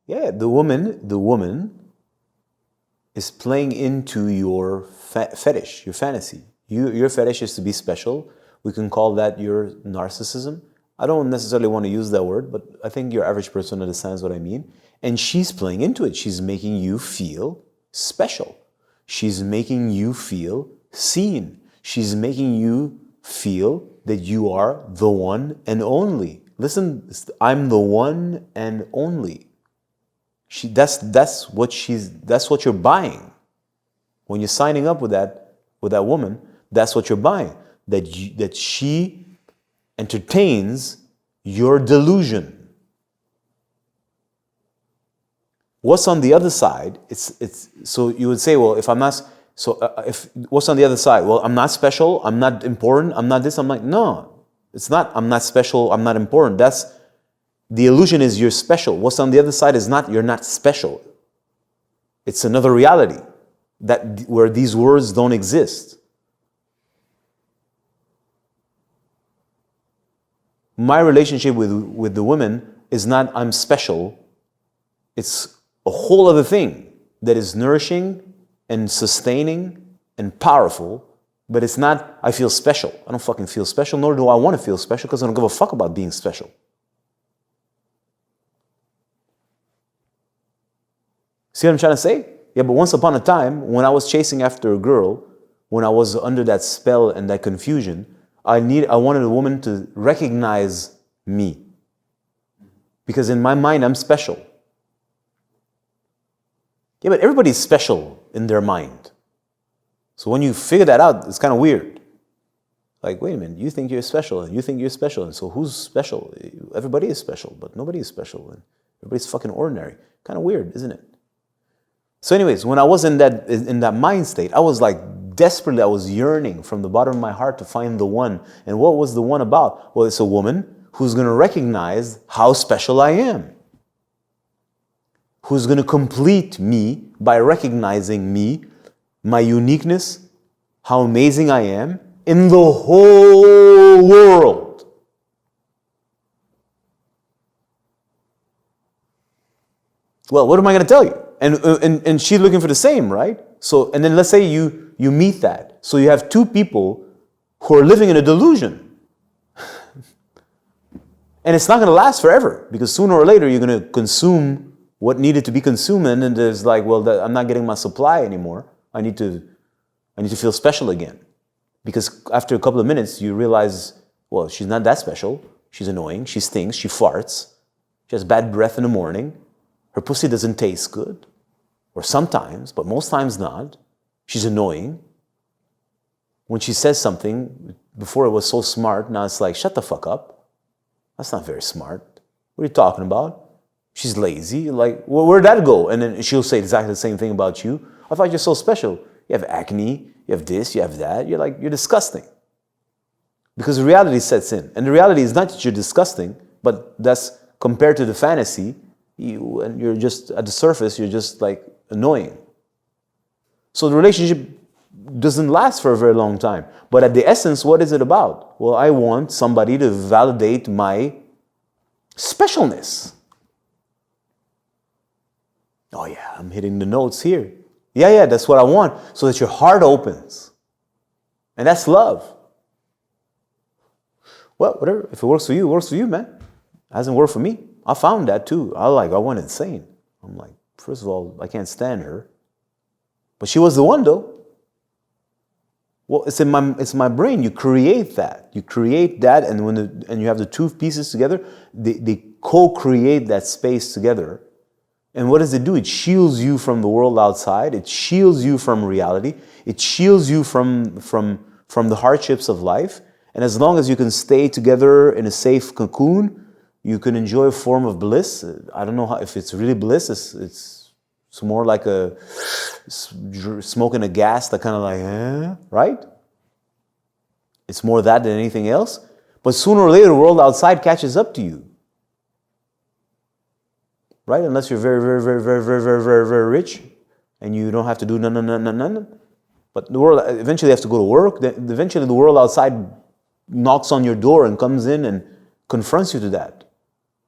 Yeah, the woman is playing into your fetish, your fantasy. Your fetish is to be special. We can call that your narcissism. I don't necessarily want to use that word, but I think your average person understands what I mean. And she's playing into it. She's making you feel special. She's making you feel seen. She's making you feel that you are the one and only. Listen, I'm the one and only. That's what you're buying. When you're signing up with that woman, that's what you're buying. That she entertains your delusion. What's on the other side? It's so you would say, well, if I'm not so, if what's on the other side? Well, I'm not special. I'm not important. I'm not this. I'm like, no, it's not. I'm not special. I'm not important. That's the illusion. Is you're special. What's on the other side is not. You're not special. It's another reality where these words don't exist. My relationship with the women is not I'm special. It's a whole other thing that is nourishing and sustaining and powerful, but it's not I feel special. I don't fucking feel special, nor do I want to feel special because I don't give a fuck about being special. See what I'm trying to say? Yeah, but once upon a time, when I was chasing after a girl, when I was under that spell and that confusion, I wanted a woman to recognize me. Because in my mind, I'm special. Yeah, but everybody's special in their mind. So when you figure that out, it's kind of weird. Like, wait a minute, you think you're special, and you think you're special, and so who's special? Everybody is special, but nobody is special, and everybody's fucking ordinary. Kind of weird, isn't it? So anyways, when I was in that mind state, I was like, desperately, I was yearning from the bottom of my heart to find the one. And what was the one about? Well, it's a woman who's going to recognize how special I am. Who's going to complete me by recognizing me, my uniqueness, how amazing I am in the whole world. Well, what am I going to tell you? And she's looking for the same, right? So, and then let's say you meet that. So you have two people who are living in a delusion. And it's not going to last forever because sooner or later you're going to consume what needed to be consumed, and then there's like, well, I'm not getting my supply anymore. I need to feel special again. Because after a couple of minutes you realize, well, she's not that special. She's annoying. She stinks. She farts. She has bad breath in the morning. Her pussy doesn't taste good. Or sometimes, but most times not. She's annoying. When she says something, before it was so smart, now it's like, shut the fuck up. That's not very smart. What are you talking about? She's lazy. Like, well, where'd that go? And then she'll say exactly the same thing about you. I thought you're so special. You have acne, you have this, you have that. You're disgusting. Because the reality sets in. And the reality is not that you're disgusting, but that's compared to the fantasy, and you're just, at the surface, you're just like annoying. So the relationship doesn't last for a very long time. But at the essence, what is it about? Well, I want somebody to validate my specialness. Oh yeah, I'm hitting the notes here. Yeah, that's what I want. So that your heart opens. And that's love. Well, whatever. If it works for you, it works for you, man. It hasn't worked for me. I found that too. I went insane. I'm like, first of all, I can't stand her. But she was the one though. Well, it's my brain. You create that. You create that, and when you have the two pieces together, they co-create that space together. And what does it do? It shields you from the world outside. It shields you from reality. It shields you from the hardships of life. And as long as you can stay together in a safe cocoon, you can enjoy a form of bliss. I don't know if it's really bliss. It's more like smoking a gas that kind of like, right? It's more that than anything else. But sooner or later, the world outside catches up to you. Right? Unless you're very, very, very, very, very, very, very, very rich and you don't have to do none. But the world eventually has to go to work. Then eventually the world outside knocks on your door and comes in and confronts you to that.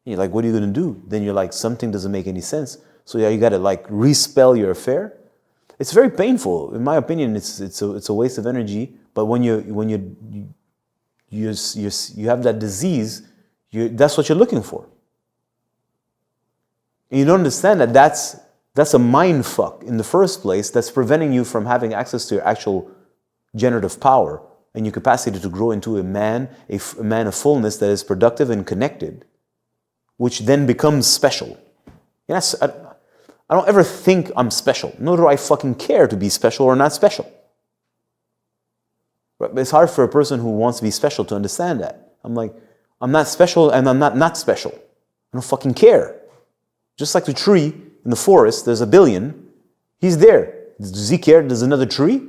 You're like, what are you going to do? Then you're like, something doesn't make any sense. So yeah, you got to like respell your affair. It's very painful. In my opinion, it's a waste of energy. But when you have that disease, that's what you're looking for. And you don't understand that that's a mind fuck in the first place that's preventing you from having access to your actual generative power and your capacity to grow into a man of fullness that is productive and connected, which then becomes special. Yes, I don't ever think I'm special, nor do I fucking care to be special or not special. But it's hard for a person who wants to be special to understand that. I'm like, I'm not special and I'm not special. I don't fucking care. Just like the tree in the forest, there's a billion. He's there. Does he care there's another tree?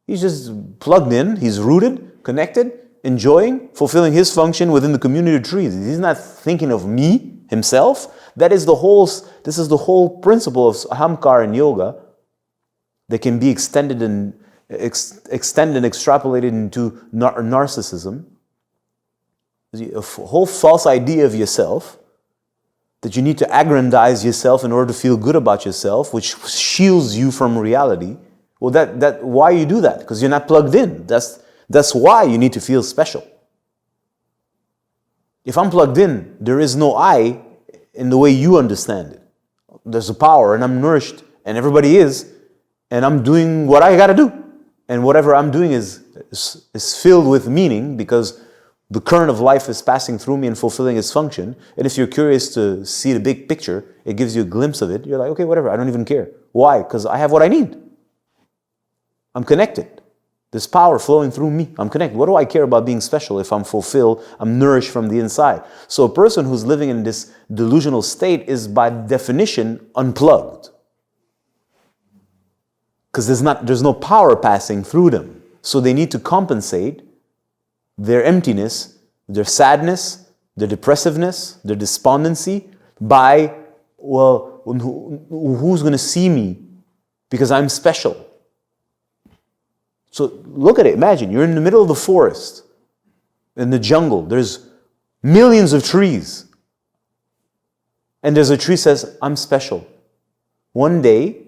He's just plugged in. He's rooted, connected, enjoying, fulfilling his function within the community of trees. He's not thinking of me, himself. This is the whole principle of ahamkar in yoga that can be extended and extrapolated into narcissism. A whole false idea of yourself, that you need to aggrandize yourself in order to feel good about yourself, which shields you from reality. Well, why you do that? Because you're not plugged in. That's why you need to feel special. If I'm plugged in, there is no I in the way you understand it. There's a power, and I'm nourished, and everybody is, and I'm doing what I got to do. And whatever I'm doing is filled with meaning because the current of life is passing through me and fulfilling its function. And if you're curious to see the big picture, it gives you a glimpse of it. You're like, okay, whatever, I don't even care. Why? Because I have what I need. I'm connected. There's power flowing through me. I'm connected. What do I care about being special if I'm fulfilled, I'm nourished from the inside? So a person who's living in this delusional state is by definition unplugged. Because there's no power passing through them. So they need to compensate their emptiness, their sadness, their depressiveness, their despondency by, well, who's going to see me because I'm special? So look at it. Imagine you're in the middle of the forest, in the jungle. There's millions of trees. And there's a tree that says, I'm special. One day,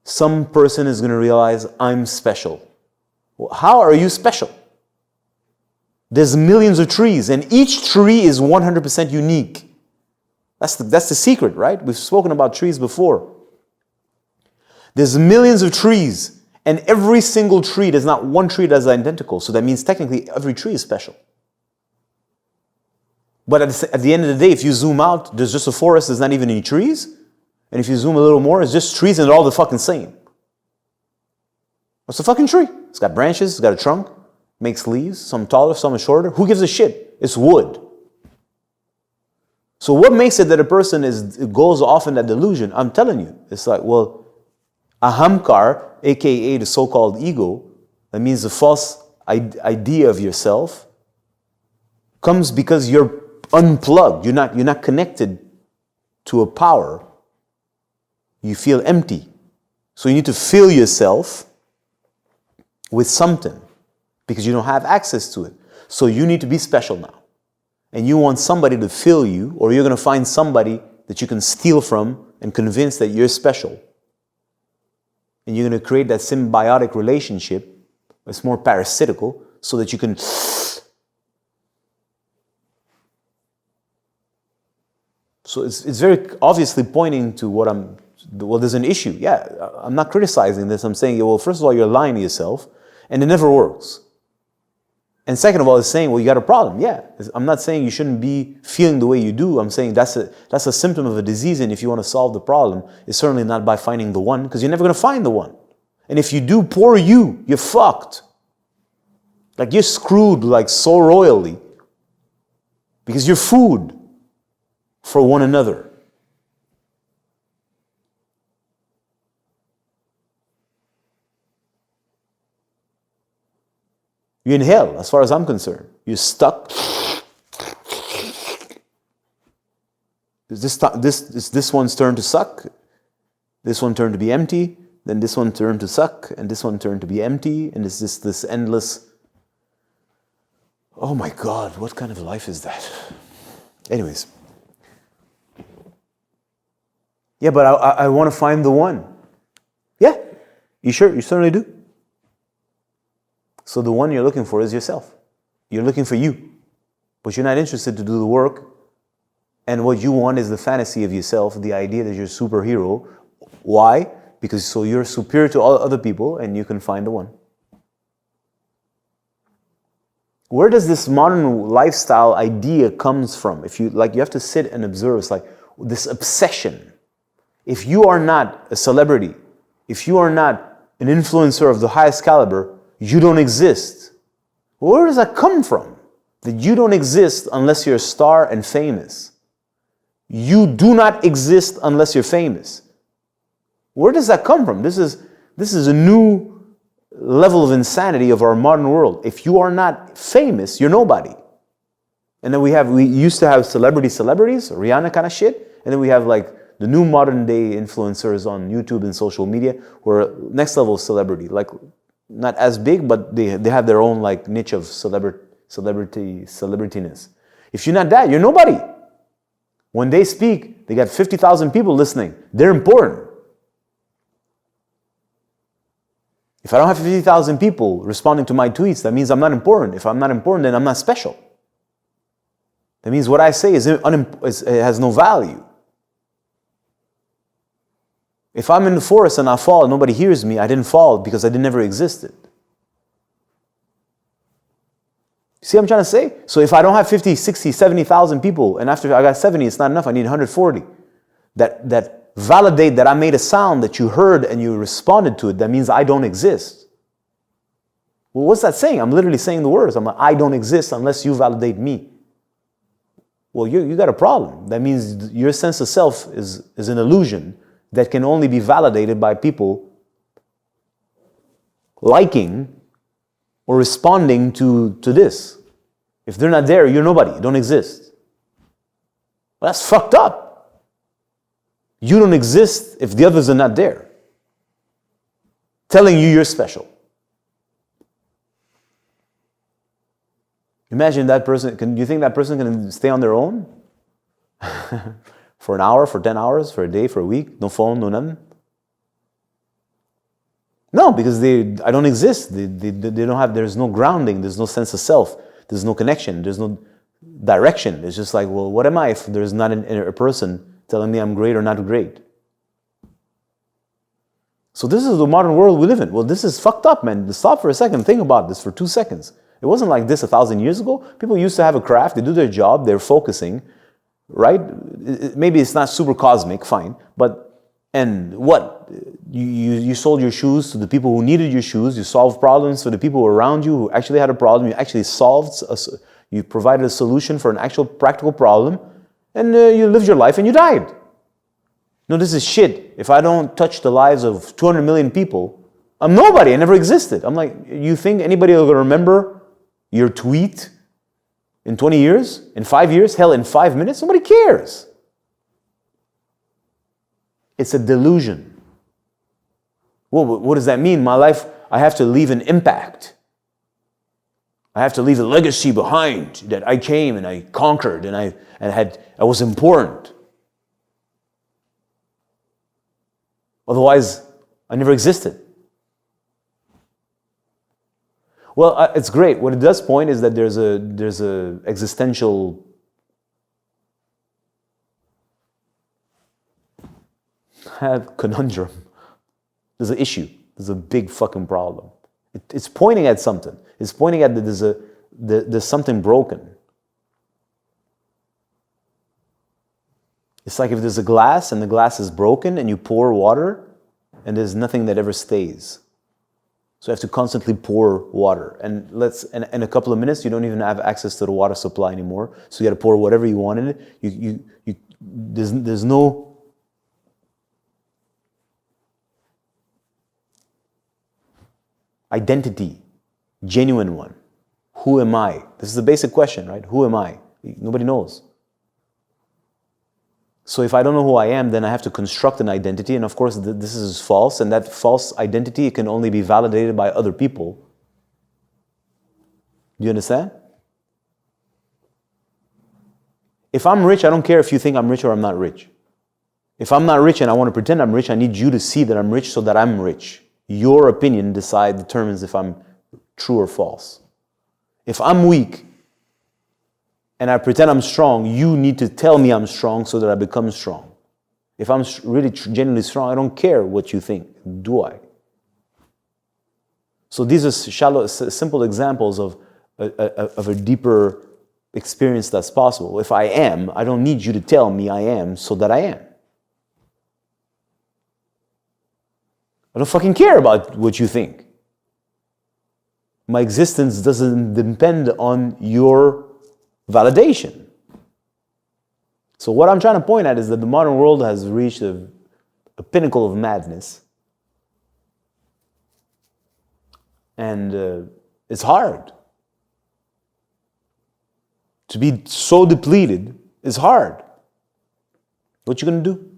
some person is going to realize I'm special. Well, how are you special? There's millions of trees, and each tree is 100% unique. That's the secret, right? We've spoken about trees before. There's millions of trees. And every single tree, there's not one tree that's identical. So that means technically every tree is special. But at the end of the day, if you zoom out, there's just a forest, there's not even any trees. And if you zoom a little more, it's just trees and they're all the fucking same. What's a fucking tree? It's got branches, it's got a trunk, makes leaves, some taller, some shorter. Who gives a shit? It's wood. So what makes it that a person goes off in that delusion? I'm telling you, it's like, well, ahamkar, aka the so-called ego, that means the false idea of yourself, comes because you're unplugged. You're not connected to a power. You feel empty. So you need to fill yourself with something because you don't have access to it. So you need to be special now. And you want somebody to fill you, or you're going to find somebody that you can steal from and convince that you're special. And you're going to create that symbiotic relationship. It's more parasitical so that you can... So it's very obviously pointing to what well, there's an issue. Yeah, I'm not criticizing this. I'm saying, well, first of all, you're lying to yourself, and it never works. And second of all, it's saying, well, you got a problem. Yeah, I'm not saying you shouldn't be feeling the way you do. I'm saying that's a symptom of a disease, and if you want to solve the problem, it's certainly not by finding the one, because you're never going to find the one. And if you do, poor you're fucked. Like you're screwed like so royally, because you're food for one another. You're in hell, as far as I'm concerned. You're stuck. This one's turn to suck. This one turned to be empty. Then this one turned to suck. And this one turned to be empty. And it's just this endless... Oh my God, what kind of life is that? Anyways, Yeah, but I want to find the one. Yeah, you sure? You certainly do. So the one you're looking for is yourself. You're looking for you, but you're not interested to do the work. And what you want is the fantasy of yourself, the idea that you're a superhero. Why? Because so you're superior to all other people and you can find the one. Where does this modern lifestyle idea comes from? If you like, you have to sit and observe. It's like this obsession. If you are not a celebrity, if you are not an influencer of the highest caliber, you don't exist. Where does that come from? That you don't exist unless you're a star and famous. You do not exist unless you're famous. Where does that come from? This is a new level of insanity of our modern world. If you are not famous, you're nobody. And then we used to have celebrities, Rihanna kind of shit. And then we have like the new modern day influencers on YouTube and social media who are next level of celebrity. Like not as big, but they have their own like niche of celebrityness. If you're not that, you're nobody. When they speak, they got 50,000 people listening. They're important. If I don't have 50,000 people responding to my tweets, that means I'm not important. If I'm not important, then I'm not special. That means what I say it has no value. If I'm in the forest and I fall and nobody hears me, I didn't fall because I never existed. See what I'm trying to say? So if I don't have 50, 60, 70,000 people, and after I got 70, it's not enough, I need 140. That validate that I made a sound that you heard and you responded to it, that means I don't exist. Well, what's that saying? I'm literally saying the words. I'm like, I don't exist unless you validate me. Well, you got a problem. That means your sense of self is an illusion that can only be validated by people liking or responding to this. If they're not there, you're nobody. You don't exist. Well, that's fucked up. You don't exist if the others are not there. Telling you you're special. Imagine that person, do you think that person can stay on their own? For an hour, for 10 hours, for a day, for a week? No phone, no nothing? No, because I don't exist. They don't have, there's no grounding, there's no sense of self, there's no connection, there's no direction. It's just like, well, what am I if there's not a person telling me I'm great or not great? So this is the modern world we live in. Well, this is fucked up, man. Stop for a second, think about this for 2 seconds. It wasn't like this 1,000 years ago. People used to have a craft, they do their job, they're focusing, right? Maybe it's not super cosmic, fine, but and what? You sold your shoes to the people who needed your shoes. You solved problems for the people around you who actually had a problem. You actually you provided a solution for an actual practical problem, and you lived your life and you died. No, this is shit. If I don't touch the lives of 200 million people, I'm nobody. I never existed. I'm like, you think anybody will remember your tweet in 20 years? In 5 years? Hell, in 5 minutes? Nobody cares. It's a delusion. Well, what does that mean? My life, I have to leave an impact. I have to leave a legacy behind that I came and I conquered and I was important. Otherwise, I never existed. Well, it's great. What it does point is that there's a existential conundrum. There's an issue. There's a big fucking problem. It's pointing at something. It's pointing at that there's something broken. It's like if there's a glass and the glass is broken and you pour water and there's nothing that ever stays. So you have to constantly pour water. And in a couple of minutes, you don't even have access to the water supply anymore. So you got to pour whatever you want in it. There's no identity, genuine one. Who am I? This is the basic question, right? Who am I? Nobody knows. So if I don't know who I am, then I have to construct an identity, and of course this is false, and that false identity can only be validated by other people. Do you understand? If I'm rich, I don't care if you think I'm rich or I'm not rich. If I'm not rich and I want to pretend I'm rich, I need you to see that I'm rich so that I'm rich. Your opinion determines if I'm true or false. If I'm weak and I pretend I'm strong, you need to tell me I'm strong so that I become strong. If I'm really genuinely strong, I don't care what you think, do I? So these are simple examples of a deeper experience that's possible. If I am, I don't need you to tell me I am so that I am. I don't fucking care about what you think. My existence doesn't depend on your validation. So what I'm trying to point at is that the modern world has reached a pinnacle of madness. And it's hard. To be so depleted is hard. What you gonna do?